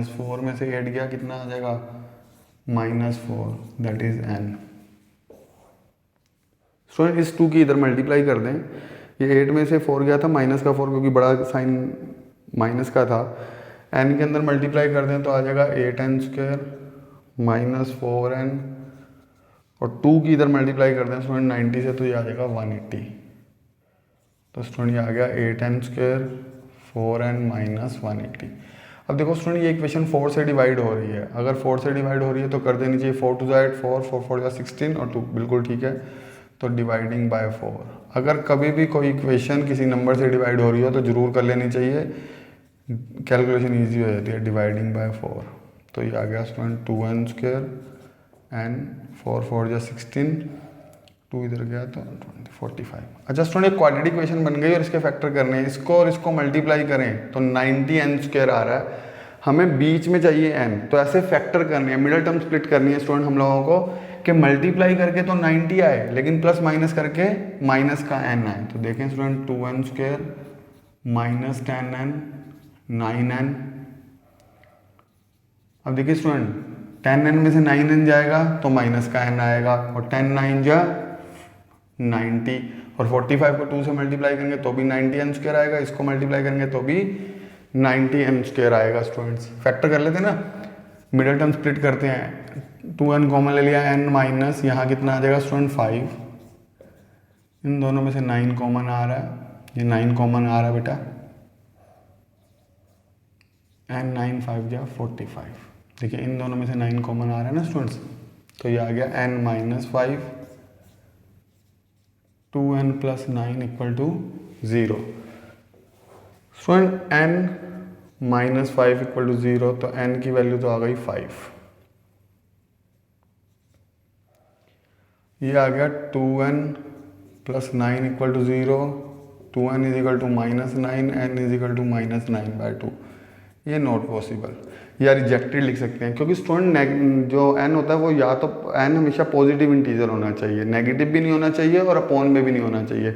- 4 में से 8 गया कितना आ जाएगा -4 दैट इज n। स्टूडेंट इस 2 की इधर मल्टीप्लाई कर दें, ये 8 में से 4 गया था -4 क्योंकि बड़ा साइन माइनस का था, n के अंदर मल्टीप्लाई कर दें तो आ जाएगा 8n² -4n और 2 की इधर मल्टीप्लाई कर दें स्टूडेंट 90 से तो ये आ जाएगा 180। तो स्टूडेंट ये आ गया 8n² 4n - 180। अब देखो स्टूडेंट ये इक्वेशन 4 से डिवाइड हो रही है, अगर 4 से डिवाइड हो रही है तो कर देनी चाहिए 4 2 8 4 4 4 16 और 2 बिल्कुल ठीक है। तो डिवाइडिंग बाय 4, अगर कभी भी कोई इक्वेशन किसी नंबर से डिवाइड हो रही हो तो ज़रूर कर लेनी चाहिए, कैलकुलेशन ईजी हो जाती है। डिवाइडिंग बाय 4 तो ये आ गया स्टूडेंट 2n² n 4 4 16, 2 इधर गया तो 45। अच्छा स्टूडेंट एक क्वाड्रेटिक इक्वेशन बन गई और इसके फैक्टर करने हैं, इसको और इसको मल्टीप्लाई करें तो 90n² आ रहा है, हमें बीच में चाहिए n, तो ऐसे फैक्टर करने हैं, मिडिल टर्म स्प्लिट करनी है स्टूडेंट हम लोगों को कि मल्टीप्लाई करके तो 90 आए लेकिन प्लस माइनस करके माइनस का n आए। तो देखें स्टूडेंट 2n² -10n 9n। अब देखिए स्टूडेंट 10n में से 9n जाएगा तो माइनस का n आएगा और 10 9 जा 90 और 45 को 2 से मल्टीप्लाई करेंगे तो भी 90n² आएगा, इसको मल्टीप्लाई करेंगे तो भी 90n² आएगा। स्टूडेंट्स फैक्टर कर लेते हैं ना, मिडिल टर्म स्प्लिट करते हैं, 2n कॉमन ले लिया, n माइनस यहाँ कितना आ जाएगा स्टूडेंट 5, इन दोनों में से 9 कॉमन आ रहा है, ये 9 कॉमन आ रहा है बेटा, n 9 5 जा 45। देखिए इन दोनों में से 9 कॉमन आ रहा है ना स्टूडेंट्स, तो ये आ गया n - 5 2n + 9 = 0। स्टूडेंट n - 5 = 0 तो n की वैल्यू तो आ गई 5, ये आ गया 2n + 9 = 0, 2n = -9 n = -9/2। ये नॉट पॉसिबल या रिजेक्टेड लिख सकते हैं क्योंकि स्टूडेंट जो n होता है वो या तो n हमेशा पॉजिटिव इंटीजर होना चाहिए, नेगेटिव भी नहीं होना चाहिए और अपॉन में भी नहीं होना चाहिए।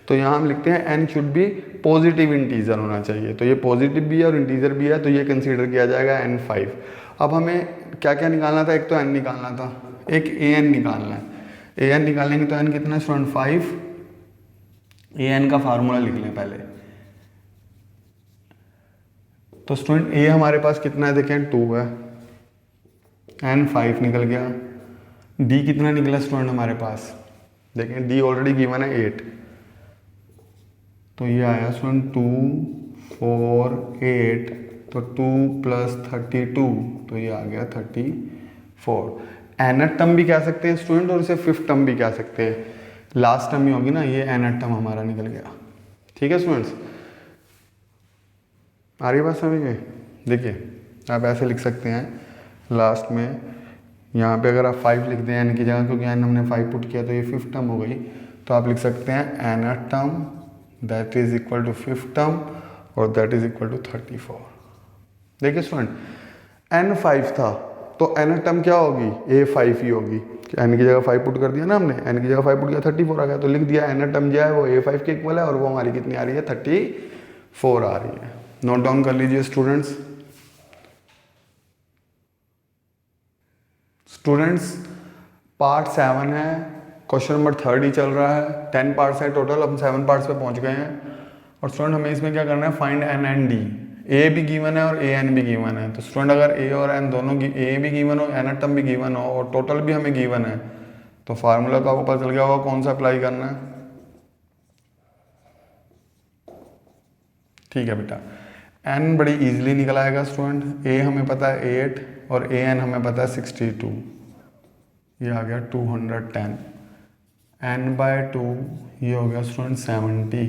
तो यहाँ हम लिखते हैं n should be positive integer होना चाहिए, तो ये पॉजिटिव भी है और इंटीजर भी है तो ये कंसीडर किया जाएगा n5। अब हमें क्या क्या निकालना था, एक तो n निकालना था, एक an निकालना है। an निकालेंगे तो n कितना स्टूडेंट 5, an का फार्मूला लिख लें पहले। तो स्टूडेंट a हमारे पास कितना है देखें 2 है, n 5 निकल गया, d कितना निकला स्टूडेंट हमारे पास देखें, d ऑलरेडी गिवन है 8, तो ये आया स्टूडेंट 2 4 8 तो 2 + 32 तो ये आ गया 34। nth टर्म भी कह सकते हैं स्टूडेंट और इसे 5th टर्म भी कह सकते हैं, लास्ट टर्म ही होगी ना, ये nth टर्म हमारा निकल गया। ठीक है स्टूडेंट्स, आ रही बात समझ में? देखिए आप ऐसे लिख सकते हैं लास्ट में यहाँ पे अगर आप 5 लिख दें n की जगह, क्योंकि n हमने 5 पुट किया तो ये फिफ्थ टर्म हो गई, तो आप लिख सकते हैं nth term that is equal to fifth term और दैट इज इक्वल टू 34। देखिए स्टूडेंट, n 5 था तो n टर्म क्या होगी, a 5 ही होगी। n की जगह 5 पुट कर दिया ना हमने, n की जगह 5 पुट किया 34 आ गया, तो लिख दिया n टर्म जो है वो a 5 के इक्वल है और वो हमारी कितनी आ रही है, 34 आ रही है। नोट डाउन कर लीजिए स्टूडेंट्स। स्टूडेंट्स पार्ट 7 है, क्वेश्चन नंबर 3 ही चल रहा है। 10 पार्ट्स है टोटल, हम 7 पार्ट्स पे पहुंच गए हैं। और स्टूडेंट हमें इसमें क्या करना है, फाइंड एन एंड डी। ए भी गिवन है और ए एन भी गिवन है। तो स्टूडेंट अगर ए और एन दोनों ए भी गिवन हो, एन टर्म भी गिवन हो और टोटल भी हमें गिवन है, तो फार्मूला तो आपको पता चल गया होगा कौन सा अप्लाई करना है। ठीक है बेटा, एन बड़ी इजीली निकल आएगा स्टूडेंट। ए हमें पता है 8 और ए एन हमें पता है 62, ये आ गया 210। n बाय 2 ये हो गया student 70,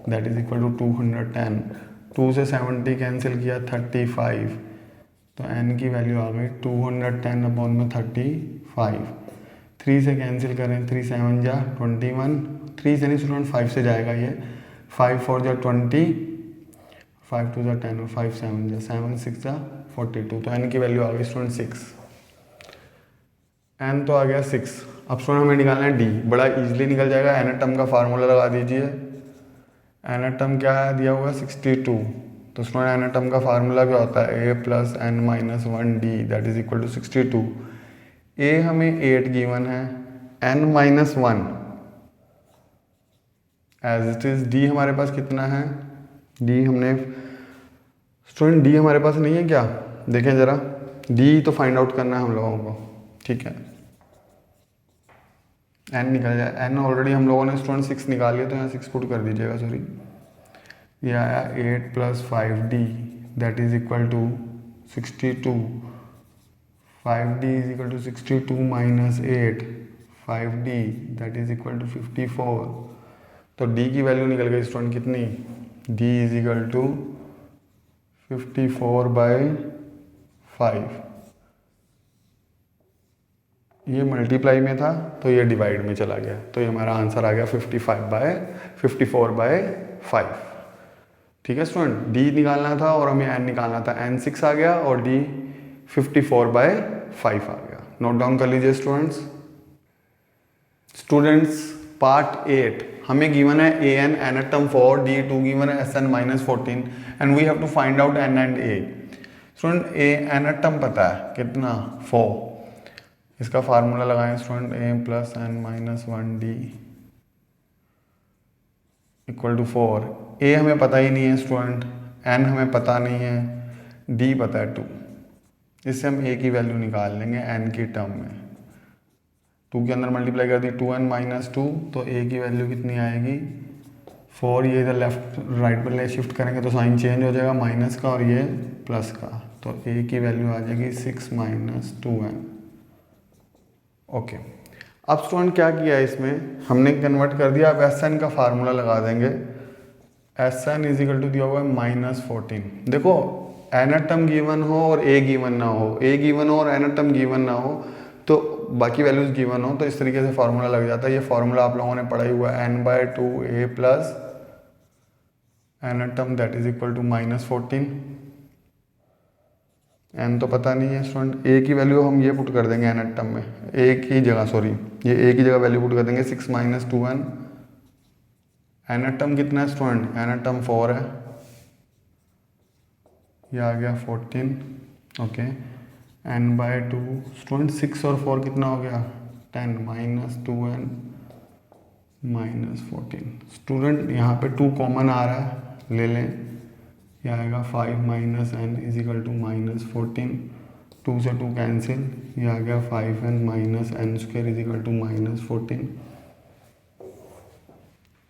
that is equal to 210। 2 से 70 कैंसिल किया 35, तो n की वैल्यू आ गई 210 अपॉन में 35। 3 से कैंसिल करें, 3 7 जा 21, 3 से नहीं स्टूडेंट 5 से जाएगा ये, 5 4 जा 20, 5 2 जा 10 और 5 7 जा 7 6 जा 42, तो n की वैल्यू आ गई स्टूडेंट 6। n तो आ गया 6। अब स्टूडेंट हमें निकालना है d, बड़ा इजीली निकल जाएगा। n टर्म का फार्मूला लगा दीजिए। n टर्म क्या है दिया हुआ 62, तो स्टूडेंट n टर्म का फार्मूला क्या होता है, a plus n minus 1d that is equal to 62। a हमें 8 गिवन है, n minus 1 as it is. d हमारे पास कितना है, d हमने स्टूडेंट d हमारे पास नहीं है क्या, देखें ज़रा, d तो फाइंड आउट करना है हम लोगों को। ठीक है, n निकल जाए, n ऑलरेडी हम लोगों ने स्टूडेंट 6 निकाल लिया, तो यहाँ 6 पुट कर दीजिएगा, सॉरी। ये आया 8 plus 5d that is equal to 62। 5d is equal to 62 minus 8, 5d that is equal to 54। तो d की वैल्यू निकल गई स्टूडेंट कितनी, d इज इक्वल टू 54/5। ये मल्टीप्लाई में था तो ये डिवाइड में चला गया, तो ये हमारा आंसर आ गया 54/5। ठीक है स्टूडेंट, d निकालना था और हमें n निकालना था, n 6 आ गया और d 54/5 आ गया। नोट डाउन कर लीजिए स्टूडेंट्स। स्टूडेंट्स पार्ट 8 हमें गिवन है a n n term 4, d 2 given है s n minus 14 and we have to find out n and a। Student a n term पता है कितना, 4, इसका फार्मूला लगाएं student, a plus n minus 1d equal to 4। a हमें पता ही नहीं है स्टूडेंट, n हमें पता नहीं है, d पता है 2। इससे हम a की वैल्यू निकाल लेंगे n की टर्म में। 2 के अंदर मल्टीप्लाई कर दी 2n माइनस 2, तो a की वैल्यू कितनी आएगी 4। ये इधर लेफ्ट राइट पर ले शिफ्ट करेंगे तो साइन चेंज हो जाएगा माइनस का और ये प्लस का, तो a की वैल्यू आ जाएगी 6 माइनस 2n। ओके, अब स्टूडेंट क्या किया है इसमें, हमने कन्वर्ट कर दिया। अब एस एन का फार्मूला लगा देंगे। S N is equal to दिया हुआ है माइनस 14। देखो एन टर्म गिवन हो और ए गिवन ना हो, ए गिवन हो और एन टर्म गिवन ना हो, तो बाकी वैल्यूज गिवन हो, तो इस तरीके से फार्मूला लग जाता है। ये फार्मूला आप लोगों ने पढ़ा ही हुआ है, n/2 a plus n term that is equal to minus 14। n तो पता नहीं है स्टूडेंट, a की वैल्यू हम ये पुट कर देंगे n टर्म में, a की जगह, सॉरी ये a की जगह वैल्यू पुट कर देंगे 6 माइनस 2n। n टर्म कितना है स्टूडेंट, n टर्म 4 है, ये आ गया 14। ओके, n/2 स्टूडेंट 6 और 4 कितना हो गया 10 माइनस 2n माइनस 14। स्टूडेंट यहाँ पे 2 कॉमन आ रहा है, ले लें, ये आएगा 5 minus n is equal to minus 14। 2 से 2 कैंसिल, ये आ गया 5n minus n square is equal to minus 14।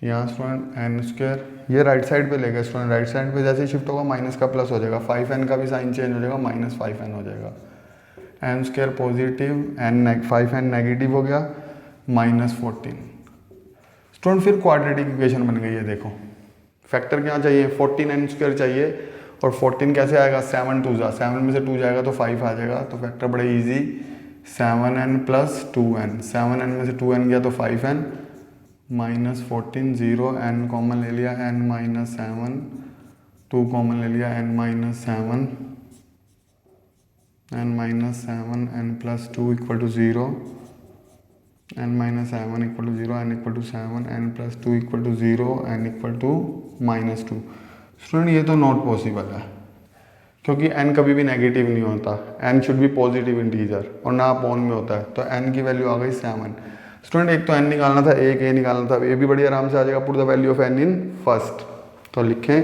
यहाँ स्टूडेंट n स्क्वायर ये राइट साइड पे लेगा स्टूडेंट, राइट साइड पे जैसे शिफ्ट होगा माइनस का प्लस हो जाएगा, 5n का भी साइन चेंज हो जाएगा, माइनस 5n हो जाएगा। n square positive, 5n negative हो गया, माइनस 14। स्टूडेंट फिर क्वाड्रेटिक इक्वेशन बन गई है। देखो फैक्टर क्या चाहिए, 14n स्क्वायर चाहिए, और 14 कैसे आएगा, 7 2 जा, 7 में से 2 जाएगा तो 5 आ जाएगा, तो फैक्टर बड़े easy 7n plus 2n, 7n में से 2n गया तो 5n माइनस 14, 0 n कॉमन ले लिया, n माइनस 7, 2 कॉमन ले लिया, n minus 7, n minus 7, n plus 2 equal to 0, n minus 7 equal to 0, n equal to 7, n plus 2 equal to 0, n equal to minus 2। Student ये तो not possible है क्योंकि n कभी भी नेगेटिव नहीं होता, n should be positive integer और ना अपॉन में होता है, तो n की वैल्यू आ गई 7। स्टूडेंट एक तो n निकालना था, एक a निकालना था, a भी बड़ी आराम से आ जाएगा, put the value of n in first. तो लिखें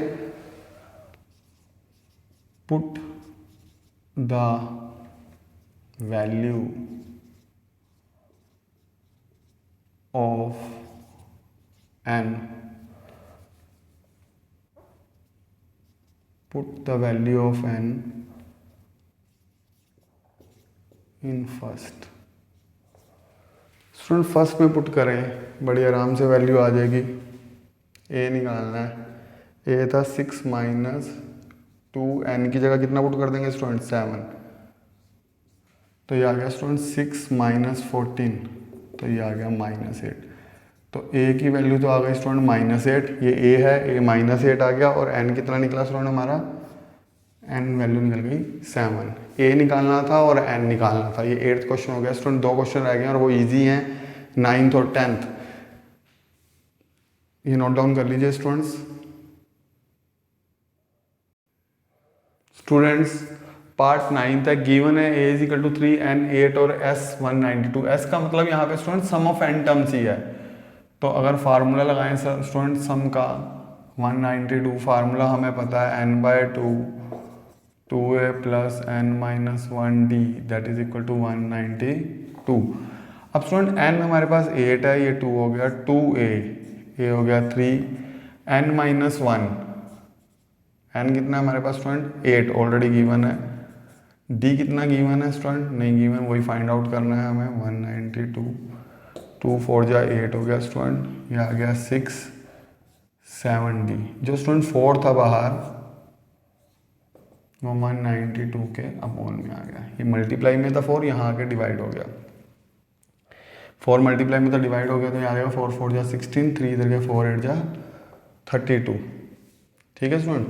put the value of n, put the value of n in first। Student first में पुट करें, बड़ी आराम से वैल्यू आ जाएगी। a निकालना है, a था 6 माइनस 2, n की जगह कितना पुट कर देंगे स्टूडेंट 7, तो ये आ गया स्टूडेंट 6 माइनस 14, तो ये आ गया -8। तो a की वैल्यू तो आ गई स्टूडेंट -8, ये a है, a -8 आ गया, और n कितना निकला स्टूडेंट हमारा, n वैल्यू निकल गई 7। a निकालना था और n निकालना था, ये 8th क्वेश्चन हो गया स्टूडेंट। 2 क्वेश्चन रह गए और वो इजी हैं, 9th और 10th। ये नोट डाउन कर लीजिए स्टूडेंट्स। स्टूडेंट्स पार्ट 9 तक गिवन है a is equal to 3, n 8 और s 192। s का मतलब यहाँ पे student sum of n terms ही है, तो अगर फार्मूला लगाएं स्टूडेंट सम का 192, फार्मूला हमें पता है n/2 2a plus n minus 1d that is equal to 192। अब स्टूडेंट n हमारे पास 8 है, ये 2 हो गया 2a, ये हो गया 3, n माइनस 1, n कितना है हमारे पास स्टूडेंट 8 ऑलरेडी गिवन है, d कितना गिवन है स्टूडेंट नहीं गिवन, वही फाइंड आउट करना है हमें। 192 2 4 जा 8 हो गया स्टूडेंट, ये आ गया 6 7d, जो स्टूडेंट 4 था बाहर वो 192 के अपॉन में आ गया, ये मल्टीप्लाई में था 4, यहाँ आके डिवाइड हो गया, 4 मल्टीप्लाई में तो डिवाइड हो गया, तो यहाँ आएगा 4 4 जा 16, 3 इधर गया 4 8 जा 32। ठीक है स्टूडेंट,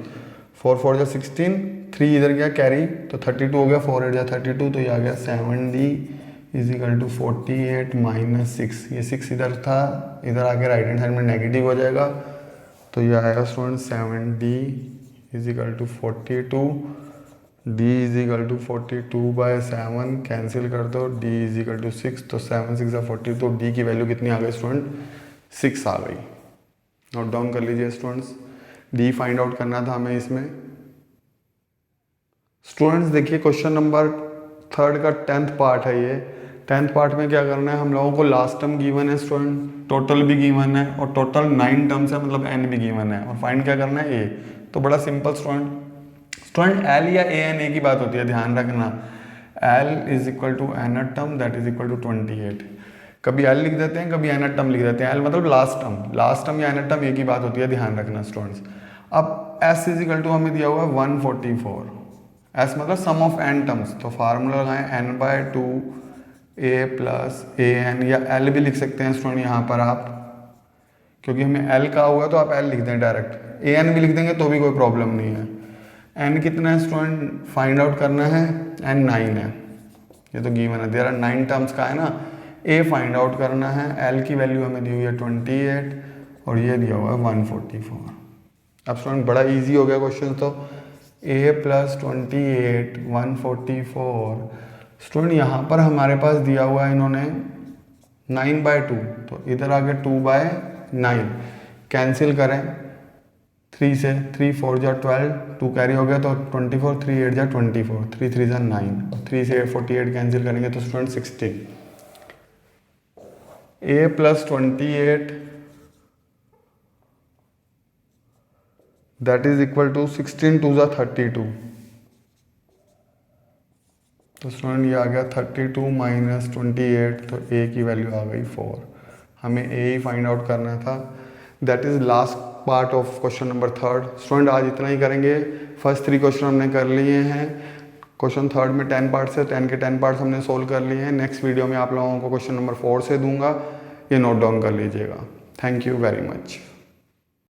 4 4 जा 16, 3 इधर गया कैरी, तो 32 हो गया, 4 8 जा 32, तो ये आ गया 7d is equal to 48 minus 6। ये 6 इधर था, इधर आके राइट हैंड साइड में नेगेटिव हो जाएगा, तो ये आएगा student 7d is equal to 42, d is equal to 42/7 cancel कर दो, d इज इक्वल टू 6, तो 7 6 40, तो d की वैल्यू कितनी आ गई स्टूडेंट 6 आ गई। नोट डाउन कर लीजिए स्टूडेंट्स, d फाइंड आउट करना था हमें इसमें। स्टूडेंट्स देखिए क्वेश्चन नंबर 3 का 10th पार्ट है ये। 10th पार्ट में क्या करना है, हम लोगों को लास्ट टर्म गिवन है स्टूडेंट, टोटल भी गिवन है और टोटल 9 टर्म्स है, मतलब n भी गिवन है, और फाइंड क्या करना है a। तो बड़ा सिंपल स्टूडेंट l या an a की बात होती है, ध्यान रखना। l is equal to nth term that is equal to 28। कभी l लिख देते हैं, कभी nth टर्म लिख देते हैं, l मतलब लास्ट टर्म या nth टर्म a की बात होती है, ध्यान रखना स्टूडेंट्स। अब s इज इक्वल टू हमें दिया हुआ है 144, s मतलब सम ऑफ n टर्म्स, तो फार्मूला लगाएं n/2 a प्लस an, या l भी लिख सकते हैं स्टूडेंट यहाँ पर आप, क्योंकि हमें l का हुआ तो आप l लिख दें डायरेक्ट, an भी लिख देंगे तो भी कोई प्रॉब्लम नहीं है। n कितना है स्टूडेंट फाइंड आउट करना है, n 9 है, ये तो गिवन है, देयर आर 9 टर्म्स का है ना। a फाइंड आउट करना है, l की वैल्यू हमें दी हुई है 28 और ये दिया हुआ है 144। अब स्टूडेंट बड़ा इजी हो गया क्वेश्चन, तो a प्लस 28 144। स्टूडेंट यहाँ पर हमारे पास दिया हुआ है इन्होंने 9/2, तो इधर आ गया 2/9, कैंसिल करें 3 से, 3 4 जा 12, 2 कैरी हो गया तो 24, 3 8 जा 24, 3 3 जा 9, 3 से 48 कैंसिल करेंगे तो student 16। a plus 28 that is equal to 16 2 जा 32, तो स्टूडेंट ये आ गया 32 माइनस 28, तो a की वैल्यू आ गई 4। हमें a ही फाइंड आउट करना था। That is last part of question number 3। Student आज इतना ही करेंगे, फर्स्ट 3 क्वेश्चन हमने कर लिए हैं। क्वेश्चन थर्ड में 10 पार्ट्स है, 10 के 10 पार्ट्स हमने सोल्व कर लिए हैं। नेक्स्ट वीडियो में आप लोगों को क्वेश्चन नंबर 4 से दूंगा, ये नोट डाउन कर लीजिएगा। Thank you very much.